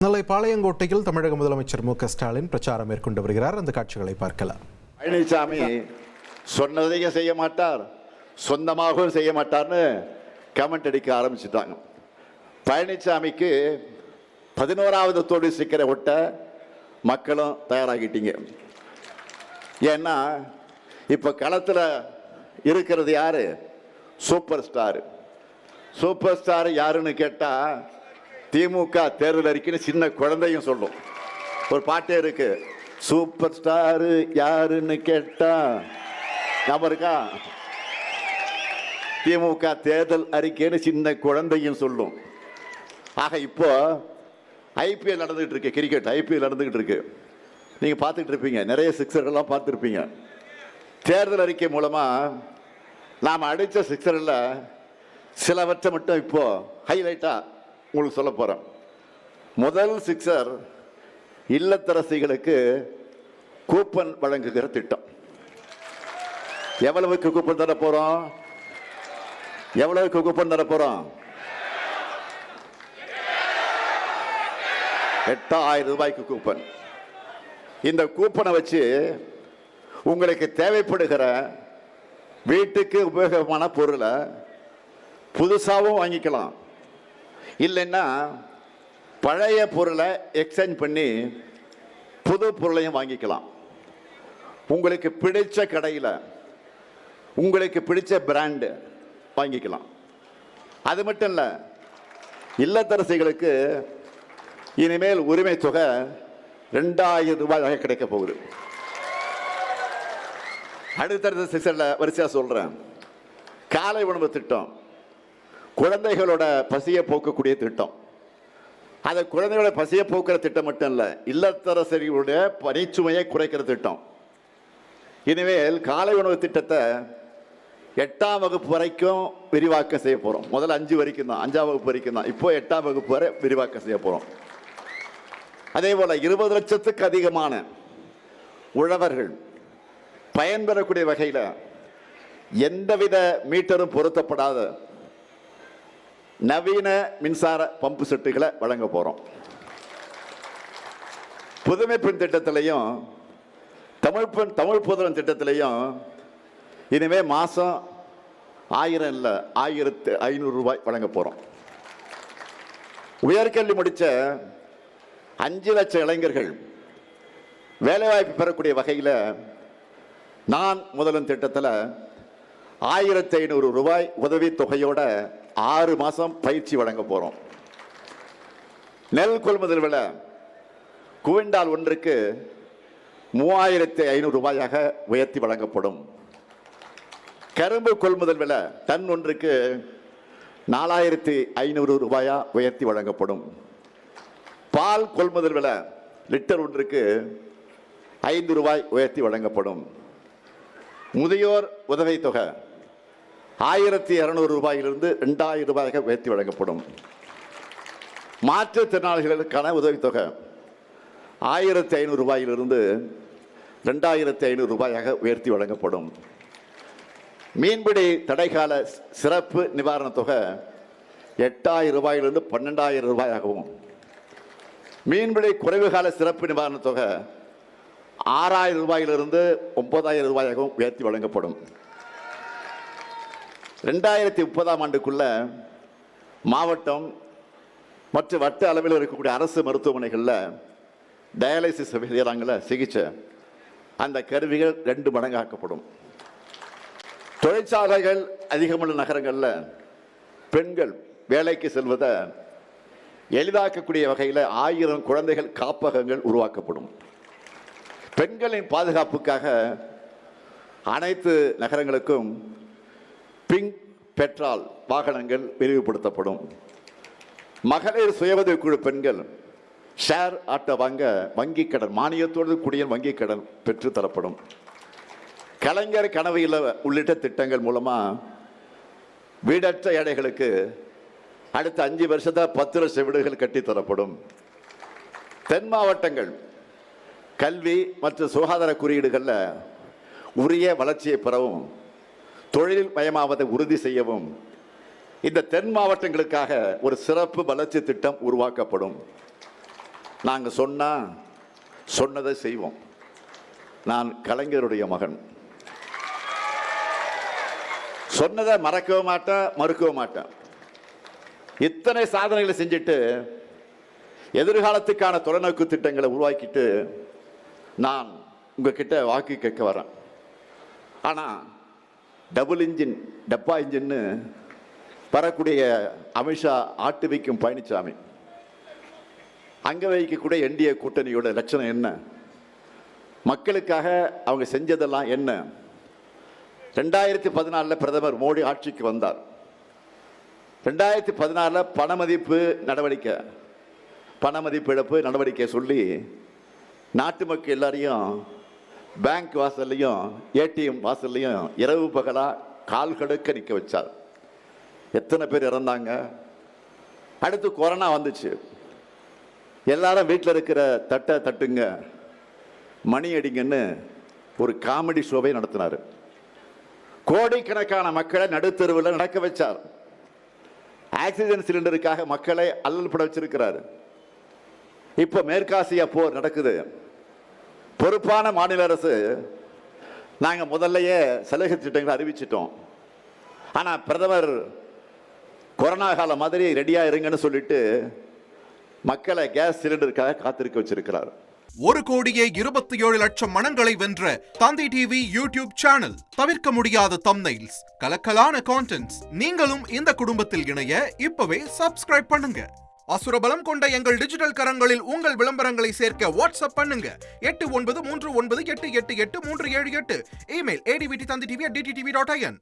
நெல்லை பாளையங்கோட்டையில் தமிழக முதலமைச்சர் மு க ஸ்டாலின் பிரச்சாரம் மேற்கொண்டு வருகிறார். அந்த காட்சிகளை பார்க்கலாம். பழனிசாமி சொன்னதையும் செய்ய மாட்டார், சொந்தமாகவும் செய்ய மாட்டார்னு கமெண்ட் அடிக்க ஆரம்பிச்சுட்டாங்க. பழனிசாமிக்கு 11வது தோல்வி சிக்கரை ஒட்ட மக்களும் தயாராகிட்டீங்க. ஏன்னா இப்ப களத்தில் இருக்கிறது யாரு? Super star. சூப்பர் ஸ்டார் யாருன்னு கேட்டா திமுக தேர்தல் அறிக்கைன்னு சின்ன குழந்தையும் சொல்லும். ஒரு பாட்டே இருக்கு, சூப்பர் ஸ்டார் யாருன்னு கேட்டா. ஞாபகம் இருக்கா? திமுக தேர்தல் அறிக்கைன்னு சின்ன குழந்தையும் சொல்லும். ஆக இப்போ ஐபிஎல் நடந்துகிட்டு இருக்கு, கிரிக்கெட் ஐபிஎல் நடந்துகிட்டு இருக்கு. நீங்க பார்த்துட்டு இருப்பீங்க, நிறைய சிக்ஸர்கள்லாம் பார்த்துருப்பீங்க. தேர்தல் அறிக்கை மூலமா நாம் அடித்த சிக்ஸரில் சிலவற்றை மட்டும் இப்போ ஹைலைட்டா உங்களுக்கு சொல்ல போறேன். முதல் சிக்ஸர், இல்லத்தரசிகளுக்கு கூப்பன் வழங்குகிற திட்டம். எவ்வளவுக்கு கூப்பன் தர போறோம்? எவ்வளவுக்கு கூப்பன் தர போறோம்? 8000 ரூபாய்க்கு கூப்பன். இந்த கூப்பனை வச்சு உங்களுக்கு தேவைப்படுகிற வீட்டுக்கு உபயோகமான பொருளை புதுசாகவும் வாங்கிக்கலாம், இல்லைன்னா பழைய பொருளை எக்ஸ்சேஞ்ச் பண்ணி புது பொருளையும் வாங்கிக்கலாம். உங்களுக்கு பிடிச்ச கடையில் உங்களுக்கு பிடிச்ச பிராண்டு வாங்கிக்கலாம். அது மட்டும் இல்லை, இல்லத்தரசிகளுக்கு இனிமேல் உரிமை தொகை 2000 ரூபாய் கிடைக்க போகுது. அடுத்தடுத்த சிசரில் வரிசையாக சொல்கிறேன். காலை உணவு திட்டம், குழந்தைகளோட பசியை போக்கக்கூடிய திட்டம். அது குழந்தைகளோட பசியை போக்குற திட்டம் மட்டும் இல்லை, இல்லத்தரசிகளுடைய பணிச்சுமையை குறைக்கிற திட்டம். இனிமேல் காலை உணவு திட்டத்தை 8ஆம் வகுப்பு வரைக்கும் விரிவாக்கம் செய்ய போகிறோம். முதல்ல 5 வரைக்கும் தான், 5ஆம் வகுப்பு வரைக்கும் தான். இப்போ 8ஆம் வகுப்பு வரை விரிவாக்கம் செய்ய போகிறோம். அதே போல் 20 லட்சத்துக்கு அதிகமான உழவர்கள் பயன்பெறக்கூடிய வகையில் எந்தவித மீட்டரும் பொருத்தப்படாத நவீன மின்சார பம்பு செட்டுகளை வழங்க போறோம். புதுமை பெண் திட்டத்திலையும் தமிழ் புதல்வன் திட்டத்திலையும் இனிமே மாசம் 1000 இல்லை 1500 ரூபாய் வழங்க போறோம். உயர்கல்வி முடிச்ச 5 லட்சம் இளைஞர்கள் வேலைவாய்ப்பு பெறக்கூடிய வகையில் நான் முதல்வன் திட்டத்தில் 1500 ரூபாய் உதவி தொகையோட 6 மாசம் பயிற்சி வழங்க போறோம். நெல் கொள்முதல் விலை குவிண்டால் ஒன்றுக்கு 3500 ரூபாயாக உயர்த்தி வழங்கப்படும். கரும்பு கொள்முதல் விலை டன் ஒன்றுக்கு 4500 ரூபாயா உயர்த்தி வழங்கப்படும். பால் கொள்முதல் விலை லிட்டர் ஒன்றுக்கு 5 ரூபாய் உயர்த்தி வழங்கப்படும். முதியோர் உதவி தொகை 1200 ரூபாயிலிருந்து 2000 ரூபாயாக உயர்த்தி வழங்கப்படும். மாற்றுத்திறனாளிகளுக்கான உதவித்தொகை 1500 ரூபாயிலிருந்து 2500 ரூபாயாக உயர்த்தி வழங்கப்படும். மீன்பிடி தடைக்கால சிறப்பு நிவாரண தொகை 8000 ரூபாயிலிருந்து 12000 ரூபாயாகவும், மீன்பிடி குறைவுகால சிறப்பு நிவாரண தொகை 6000 ரூபாயிலிருந்து 9000 ரூபாயாகவும் உயர்த்தி வழங்கப்படும். 2030ஆம் ஆண்டுக்குள்ள மாவட்டம் மற்றும் வட்ட அளவில் இருக்கக்கூடிய அரசு மருத்துவமனைகளில் டயாலிசிஸ் செய்கிறாங்கள சிகிச்சை, அந்த கருவிகள் 2 மடங்காக்கப்படும். தொழிற்சாலைகள் அதிகமுள்ள நகரங்களில் பெண்கள் வேலைக்கு செல்வதை எளிதாக்கக்கூடிய வகையில் 1000 குழந்தைகள் காப்பகங்கள் உருவாக்கப்படும். பெண்களின் பாதுகாப்புக்காக அனைத்து நகரங்களுக்கும் பிங்க் பெட்ரோல் வாகனங்கள் விரிவுபடுத்தப்படும். மகளிர் சுய உதவிக்குழு பெண்கள் ஷேர் ஆட்டோ வாங்க வங்கி கடன் மானியத்தோடு கூடிய வங்கி கடன் பெற்று தரப்படும். கலைஞர் கனவு இல்ல உள்ளிட்ட திட்டங்கள் மூலமா வீடற்ற ஏழைகளுக்கு அடுத்த 5 வருஷத்தில் 10 லட்சம் வீடுகள் கட்டித்தரப்படும். தென் மாவட்டங்கள் கல்வி மற்றும் சுகாதார குறியீடுகளில் உரிய வளர்ச்சியை பெறவும் தொழில் மயமாவதை உறுதி செய்யவும் இந்த தென் மாவட்டங்களுக்காக ஒரு சிறப்பு வளர்ச்சி திட்டம் உருவாக்கப்படும். நாங்கள் சொன்னதை செய்வோம். நான் கலைஞருடைய மகன். சொன்னதை மறக்கவும் மாட்டேன், மறுக்கவும் மாட்டேன். இத்தனை சாதனைகளை செஞ்சுட்டு எதிர்காலத்துக்கான தொலைநோக்கு திட்டங்களை உருவாக்கிட்டு நான் உங்ககிட்ட வாக்கு கேட்க வரேன். ஆனால் டபுள் இன்ஜின் டப்பா இன்ஜின்னு வரக்கூடிய அமித்ஷா ஆட்டு வைக்கும் பழனிசாமி அங்கே வைக்கக்கூடிய என்டிஏ கூட்டணியோட லட்சணம் என்ன? மக்களுக்காக அவங்க செஞ்சதெல்லாம் என்ன? 2014 பிரதமர் மோடி ஆட்சிக்கு வந்தார். 2016 பணமதிப்பு இழப்பு நடவடிக்கை சொல்லி நாட்டு மக்கள் எல்லாரையும் பேங்க் வாசல்லையும் ஏடிஎம் வாசல்லையும் இரவு பகலா கால் கடுக்க நிற்க வச்சார். எத்தனை பேர் இறந்தாங்க? அடுத்து கொரோனா வந்துச்சு. எல்லாரும் வீட்டில் இருக்கிற தட்டை தட்டுங்க, மணி அடிங்கன்னு ஒரு காமெடி ஷோவை நடத்தினார். கோடிக்கணக்கான மக்களை நடுத்தெருவில் நடக்க வச்சார். ஆக்சிஜன் சிலிண்டருக்காக மக்களை அல்லல் பட வச்சிருக்கிறார். இப்போ மேற்காசியா போர் நடக்குது. பொறுப்பான மாநில அரசு நாங்கள் முதல்லையே சலுகை திட்டங்களை அறிவிச்சிட்டோம். ஆனால் பிரதமர் கொரோனா காலம் மாதிரி ரெடியா இருங்கன்னு சொல்லிட்டு மக்களை கேஸ் சிலிண்டருக்காக காத்திருக்க வச்சிருக்கிறார். 1,27,00,000 மனங்களை வென்ற தந்தி டிவி யூடியூப் சேனல். தவிர்க்க முடியாத தம்ப்நெயில்ஸ், கலக்கலான கான்டென்ட்ஸ். நீங்களும் இந்த குடும்பத்தில் இணைய இப்பவே சப்ஸ்கிரைப் பண்ணுங்க. அசுரபலம் கொண்ட எங்கள் டிஜிட்டல் கரங்களில் உங்கள் விளம்பரங்களை சேர்க்க வாட்ஸ்அப் பண்ணுங்க. 8939888838. Email advtthanditv@dttv.in.